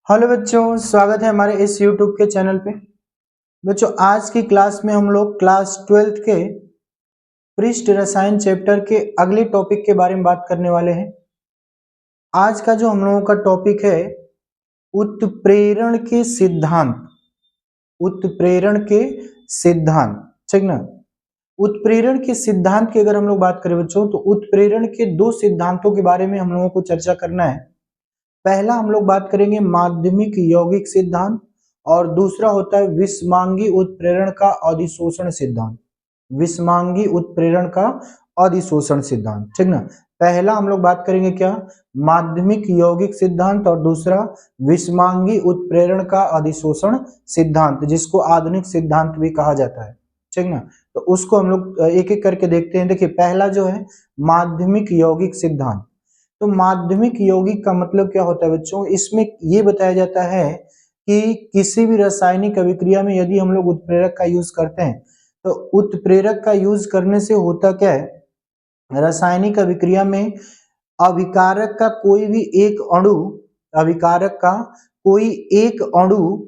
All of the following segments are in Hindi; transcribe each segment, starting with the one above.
हेलो बच्चों, स्वागत है हमारे इस YouTube के चैनल पे। बच्चों, आज की क्लास में हम लोग क्लास 12th के पृष्ठ रसायन चैप्टर के अगले टॉपिक के बारे में बात करने वाले हैं। आज का जो हम लोगों का टॉपिक है उत्प्रेरण के सिद्धांत। उत्प्रेरण के सिद्धांत, ठीक ना। उत्प्रेरण के सिद्धांत की अगर हम लोग बात करें बच्चों, तो उत्प्रेरण के दो सिद्धांतों के बारे में हम लोगों को चर्चा करना है। पहला हम लोग बात करेंगे माध्यमिक यौगिक सिद्धांत और दूसरा होता है विषमांगी उत्प्रेरण का अधिशोषण सिद्धांत। विषमांगी उत्प्रेरण का अधिशोषण सिद्धांत, ठीक ना। पहला हम लोग बात करेंगे क्या, माध्यमिक यौगिक सिद्धांत और दूसरा विषमांगी उत्प्रेरण का अधिशोषण सिद्धांत, जिसको आधुनिक सिद्धांत भी कहा जाता है, ठीक ना। तो उसको हम लोग एक एक करके देखते हैं। देखिए, पहला जो है माध्यमिक यौगिक सिद्धांत। तो माध्यमिक यौगिक का मतलब क्या होता है बच्चों, इसमें ये बताया जाता है कि किसी भी रासायनिक अभिक्रिया में यदि हम लोग उत्प्रेरक का यूज करते हैं, तो उत्प्रेरक का यूज करने से होता क्या है, रासायनिक अभिक्रिया में अभिकारक का कोई भी एक अणु, अभिकारक का कोई एक अणु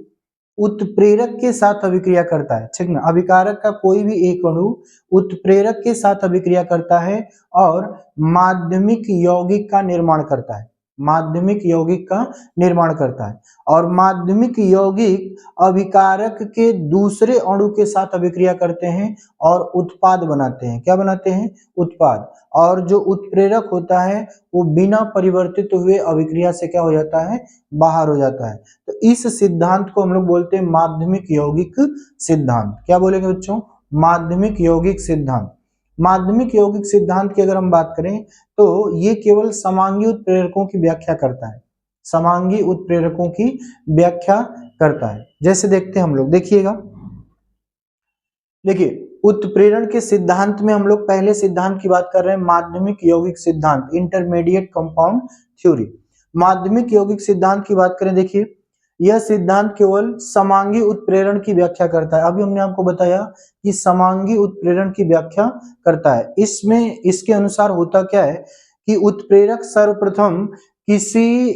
उत्प्रेरक के साथ अभिक्रिया करता है, ठीक ना। अभिकारक का कोई भी एक अणु उत्प्रेरक के साथ अभिक्रिया करता है और माध्यमिक यौगिक का निर्माण करता है। माध्यमिक यौगिक का निर्माण करता है और माध्यमिक यौगिक अभिकारक के दूसरे अणु के साथ अभिक्रिया करते हैं और उत्पाद बनाते हैं। क्या बनाते हैं? उत्पाद। और जो उत्प्रेरक होता है वो बिना परिवर्तित हुए अभिक्रिया से क्या हो जाता है, बाहर हो जाता है। तो इस सिद्धांत को हम लोग बोलते हैं माध्यमिक यौगिक सिद्धांत। क्या बोलेंगे बच्चों? माध्यमिक यौगिक सिद्धांत। माध्यमिक यौगिक सिद्धांत की अगर हम बात करें तो ये केवल समांगी उत्प्रेरकों की व्याख्या करता है। समांगी उत्प्रेरकों की व्याख्या करता है। जैसे देखते हैं हम लोग, देखिएगा, देखिए उत्प्रेरण के सिद्धांत में हम लोग पहले सिद्धांत की बात कर रहे हैं, माध्यमिक यौगिक सिद्धांत, इंटरमीडिएट कंपाउंड थ्योरी। माध्यमिक यौगिक सिद्धांत की बात करें, देखिए यह सिद्धांत केवल समांगी उत्प्रेरण की व्याख्या करता है। अभी हमने आपको बताया कि समांगी उत्प्रेरण की व्याख्या करता है। इसमें इसके अनुसार होता क्या है कि उत्प्रेरक सर्वप्रथम किसी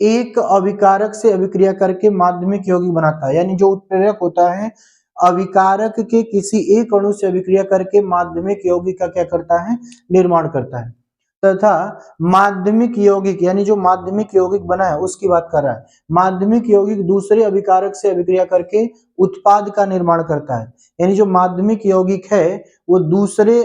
एक अभिकारक से अभिक्रिया करके माध्यमिक यौगिक बनाता है। यानी जो उत्प्रेरक होता है अभिकारक के किसी एक अणु से अभिक्रिया करके माध्यमिक यौगिक का क्या करता है, निर्माण करता है। तथा माध्यमिक यौगिक यानी जो माध्यमिक यौगिक बना है उसकी बात कर रहा है। माध्यमिक यौगिक दूसरे अभिकारक से अभिक्रिया करके उत्पाद का निर्माण करता है। यानी जो माध्यमिक यौगिक है वो दूसरे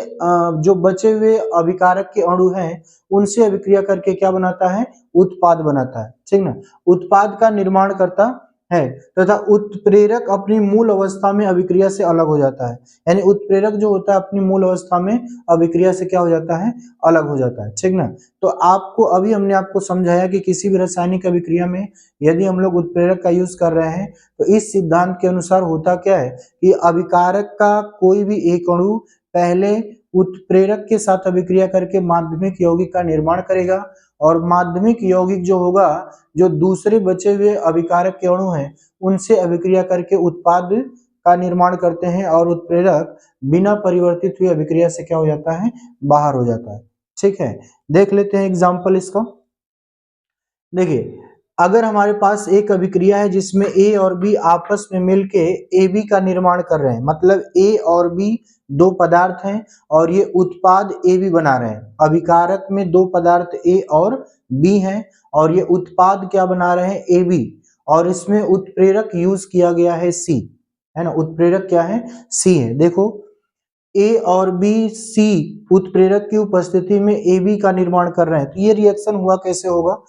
जो बचे हुए अभिकारक के अणु हैं उनसे अभिक्रिया करके क्या बनाता है, उत्पाद बनाता है, ठीक ना। उत्पाद का निर्माण करता है तथा उत्प्रेरक अपनी मूल अवस्था में अभिक्रिया से अलग हो जाता है। यानी उत्प्रेरक जो होता है अपनी मूल अवस्था में अभिक्रिया से क्या हो जाता है, अलग हो जाता है, ठीक ना। तो आपको अभी हमने आपको समझाया कि किसी भी रासायनिक अभिक्रिया में यदि हम लोग उत्प्रेरक का यूज कर रहे हैं तो इस सिद्धांत के अनुसार होता क्या है कि अभिकारक का कोई भी एक अणु पहले उत्प्रेरक के साथ अभिक्रिया करके माध्यमिक यौगिक का निर्माण करेगा और माध्यमिक यौगिक जो होगा जो दूसरे बचे हुए अभिकारक के अणु हैं उनसे अभिक्रिया करके उत्पाद का निर्माण करते हैं और उत्प्रेरक बिना परिवर्तित हुई अभिक्रिया से क्या हो जाता है, बाहर हो जाता है, ठीक है। देख लेते हैं एग्जांपल इसका। देखिए, अगर हमारे पास एक अभिक्रिया है जिसमें ए और बी आपस में मिलके ए बी का निर्माण कर रहे हैं, मतलब ए और बी दो पदार्थ हैं और ये उत्पाद ए बी बना रहे हैं। अभिकारक में दो पदार्थ ए और बी हैं और ये उत्पाद क्या बना रहे हैं, ए बी, और इसमें उत्प्रेरक यूज किया गया है सी, है ना। उत्प्रेरक क्या है, सी है। देखो ए और बी सी उत्प्रेरक की उपस्थिति में ए बी का निर्माण कर रहे हैं। तो ये रिएक्शन हुआ कैसे होगा,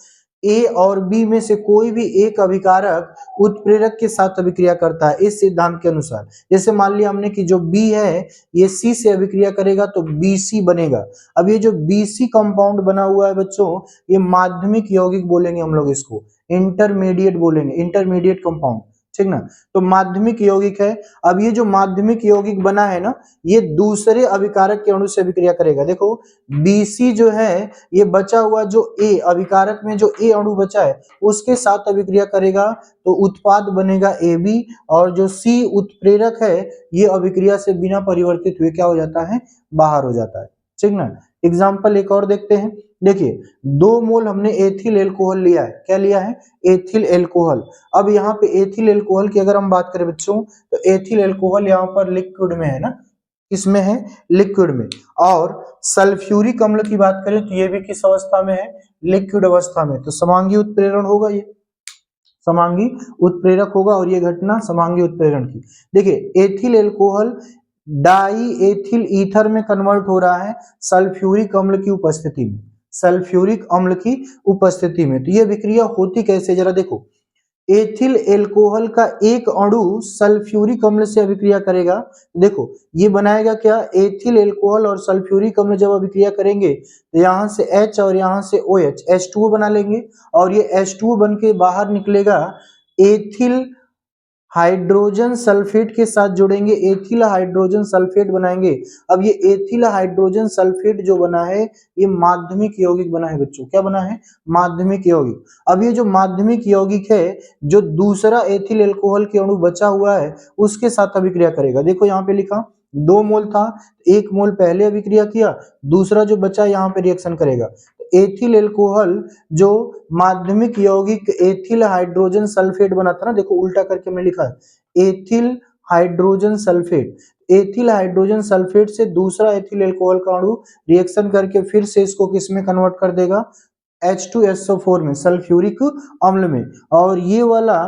ए और बी में से कोई भी एक अभिकारक उत्प्रेरक के साथ अभिक्रिया करता है इस सिद्धांत के अनुसार। जैसे मान लिया हमने कि जो बी है ये सी से अभिक्रिया करेगा तो बी सी बनेगा। अब ये जो बी सी कंपाउंड बना हुआ है बच्चों, ये माध्यमिक यौगिक बोलेंगे हम लोग, इसको इंटरमीडिएट बोलेंगे, इंटरमीडिएट कंपाउंड, ठीक ना। तो माध्यमिक यौगिक है। अब ये जो माध्यमिक यौगिक बना है ना, ये दूसरे अभिकारक के अणु से अभिक्रिया करेगा। देखो BC जो है ये बचा हुआ जो ए अभिकारक में जो ए अणु बचा है उसके साथ अभिक्रिया करेगा तो उत्पाद बनेगा AB, और जो C उत्प्रेरक है ये अभिक्रिया से बिना परिवर्तित हुए क्या हो जाता है, बाहर हो जाता है, ठीक ना। एग्जाम्पल एक और देखते हैं, देखिए 2 मोल हमने एथिल एल्कोहल लिया है, क्या लिया है, एथिल एल्कोहल। अब यहाँ पे एथिल एल्कोहल की अगर हम बात करें बच्चों, तो एथिल एल्कोहल यहाँ पर लिक्विड में है ना, किसमें है, लिक्विड में। और सल्फ्यूरिक अम्ल की बात करें तो ये भी किस अवस्था में है, लिक्विड अवस्था में। तो समांगी उत्प्रेरण होगा, ये समांगी उत्प्रेरक होगा, और ये घटना समांगी उत्प्रेरण की। देखिए ethyl alcohol die ethyl ether में कन्वर्ट हो रहा है सल्फ्यूरिक अम्ल की उपस्थिति में, सल्फ्यूरिक अम्ल की उपस्थिति में। तो ये विक्रिया होती कैसे, जरा देखो, एथिल एल्कोहल का एक अणु सल्फ्यूरिक अम्ल से अभिक्रिया करेगा। देखो ये बनाएगा क्या, एथिल एल्कोहल और सल्फ्यूरिक अम्ल जब अभिक्रिया करेंगे तो यहाँ से H और यहाँ से OH H2O बना लेंगे, और ये H2O बन के बाहर निकलेगा एथिल हाइड्रोजन सल्फेट के साथ जुड़ेंगे, एथिल हाइड्रोजन सल्फेट बनाएंगे। अब ये एथिल हाइड्रोजन सल्फेट जो बना है ये माध्यमिक यौगिक बना है बच्चों, क्या बना है, माध्यमिक यौगिक। अब ये जो माध्यमिक यौगिक है, जो दूसरा एथिल एल्कोहल के अणु बचा हुआ है उसके साथ अभिक्रिया करेगा। देखो यहाँ पे लिखा 2 मोल था, 1 मोल पहले अभिक्रिया किया, दूसरा जो बचा यहाँ पे रिएक्शन करेगा। एथिल एल्कोहल जो माध्यमिक यौगिक एथिल हाइड्रोजन सल्फेट बना था ना, देखो उल्टा करके मैं लिखा है ethyl hydrogen sulphate, ethyl hydrogen sulphate से दूसरा एथिल एल्कोहल का अणु रिएक्शन करके फिर से इसको किस में कन्वर्ट कर देगा, H2SO4 में, सल्फ्यूरिक अम्ल में। और ये वाला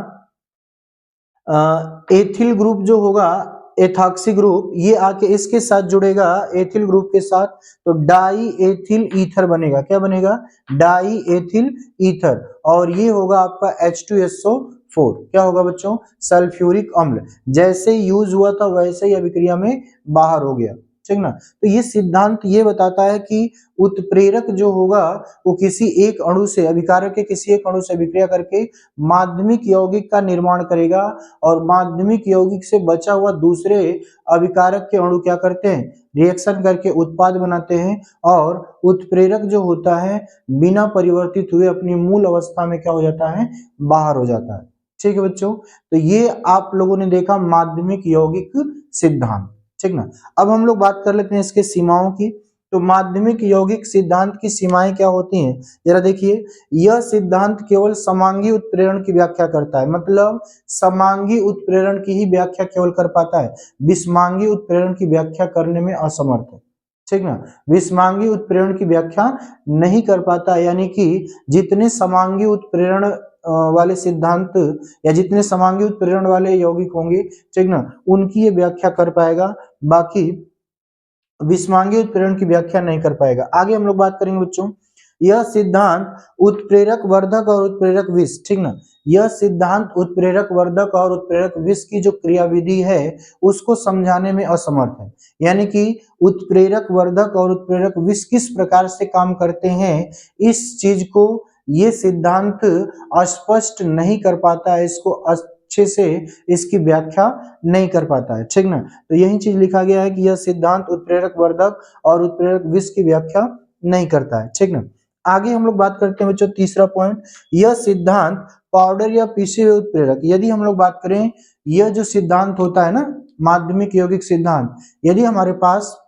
एथिल ग्रुप जो होगा, एथॉक्सी ग्रुप, ये आके इसके साथ जुड़ेगा एथिल ग्रुप के साथ, तो डाई एथिल ईथर बनेगा, क्या बनेगा, डाई एथिल ईथर। और ये होगा आपका H2SO4, क्या होगा बच्चों, सल्फ्यूरिक अम्ल। जैसे यूज हुआ था वैसे ही अभिक्रिया में बाहर हो गया, ठीक ना। तो ये सिद्धांत ये बताता है कि उत्प्रेरक जो होगा वो किसी एक अणु से, अभिकारक के किसी एक अणु से अभिक्रिया करके माध्यमिक यौगिक का निर्माण करेगा, और माध्यमिक यौगिक से बचा हुआ दूसरे अभिकारक के अणु क्या करते हैं, रिएक्शन करके उत्पाद बनाते हैं, और उत्प्रेरक जो होता है बिना परिवर्तित हुए अपनी मूल अवस्था में क्या हो जाता है, बाहर हो जाता है। ठीक है बच्चों, तो ये आप लोगों ने देखा माध्यमिक यौगिक सिद्धांत, ठीक ना। अब हम लोग बात कर लेते हैं इसके सीमाओं की। तो माध्यमिक यौगिक सिद्धांत की सीमाएं क्या होती हैं, जरा देखिए, यह सिद्धांत केवल समांगी उत्प्रेरण की व्याख्या करता है, मतलब समांगी उत्प्रेरण की ही व्याख्या केवल कर पाता है, विषमांगी उत्प्रेरण की व्याख्या करने में असमर्थ है, ठीक ना। विषमांगी उत्प्रेरण की व्याख्या नहीं कर पाता, यानी कि जितने समांगी उत्प्रेरण वाले सिद्धांत या जितने समांगी उत्प्रेरण वाले यौगिक होंगे, ठीक ना, उनकी ये व्याख्या कर पाएगा, बाकी विषमांगी उत्प्रेरण की व्याख्या नहीं कर पाएगा। आगे हम लोग बात करेंगे बच्चों, यह सिद्धांत उत्प्रेरक वर्धक और उत्प्रेरक विष, ठीक ना, यह सिद्धांत उत्प्रेरक वर्धक और उत्प्रेरक विष की जो क्रियाविधि है उसको समझाने में असमर्थ है। यानी कि उत्प्रेरक वर्धक और उत्प्रेरक विष किस प्रकार से काम करते हैं, इस चीज को ये सिद्धांत स्पष्ट नहीं कर पाता है, इसको अच्छे से इसकी व्याख्या नहीं कर पाता है, ठीक ना। तो यही चीज लिखा गया है कि यह सिद्धांत उत्प्रेरक वर्धक और उत्प्रेरक विष की व्याख्या नहीं करता है, ठीक ना। आगे हम लोग बात करते हैं बच्चों, तीसरा पॉइंट, यह सिद्धांत पाउडर या पीसे हुए उत्प्रेरक, यदि हम लोग बात करें यह जो सिद्धांत होता है ना, माध्यमिक यौगिक सिद्धांत, यदि हमारे पास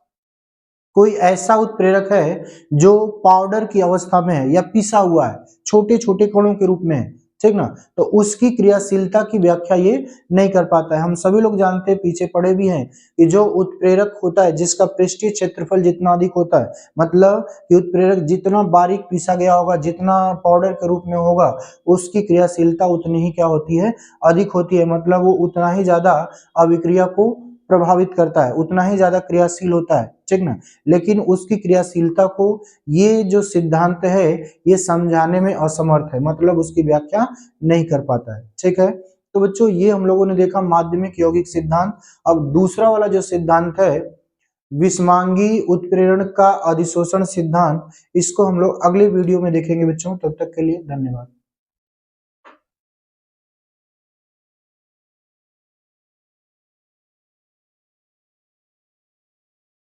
कोई ऐसा उत्प्रेरक है जो पाउडर की अवस्था में है या पिसा हुआ है, छोटे छोटे कणों के रूप में है, ठीक ना, तो उसकी क्रियाशीलता की व्याख्या ये नहीं कर पाता है। हम सभी लोग जानते हैं, पीछे पढ़े भी हैं, कि जो उत्प्रेरक होता है जिसका पृष्ठीय क्षेत्रफल जितना अधिक होता है, मतलब कि उत्प्रेरक जितना बारीक पीसा गया होगा, जितना पाउडर के रूप में होगा, उसकी क्रियाशीलता उतनी ही क्या होती है, अधिक होती है, मतलब वो उतना ही ज्यादा अभिक्रिया को प्रभावित करता है, उतना ही ज्यादा क्रियाशील होता है, ठीक ना। लेकिन उसकी क्रियाशीलता को ये जो सिद्धांत है ये समझाने में असमर्थ है, मतलब उसकी व्याख्या नहीं कर पाता है, ठीक है। तो बच्चों ये हम लोगों ने देखा माध्यमिक यौगिक सिद्धांत। अब दूसरा वाला जो सिद्धांत है विषमांगी उत्प्रेरण का अधिशोषण सिद्धांत, इसको हम लोग अगले वीडियो में देखेंगे बच्चों। तब तक के लिए धन्यवाद।